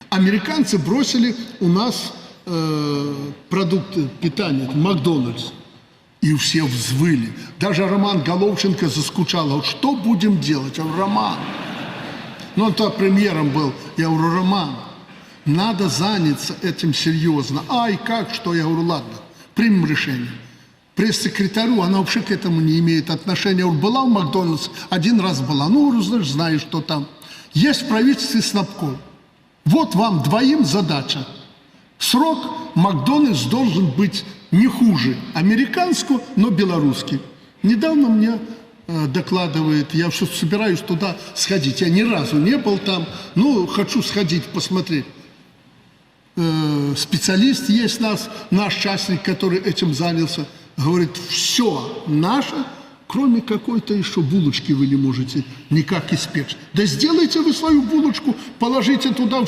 Американцы бросили у нас продукты питания, Макдональдс. И все взвыли. Даже Роман Головченко заскучал. А вот что будем делать? Я говорю, Роман. Ну, он тогда премьером был. Я говорю, Роман, надо заняться этим серьезно. Ай, как, что? Я говорю, ладно, примем решение. Пресс-секретарю, она вообще к этому не имеет отношения. Я говорю, была в Макдональдс? Один раз была. Ну, знаешь, что там. Есть в правительстве Снабко. Вот вам двоим задача. Срок Макдональдс должен быть не хуже американского, но белорусский. Недавно мне докладывает, я все собираюсь туда сходить. Я ни разу не был там, но хочу сходить, посмотреть. Специалист есть наш частник, который этим занялся. Говорит, все наше, кроме какой-то еще булочки вы не можете никак испечь. Да сделайте вы свою булочку, положите туда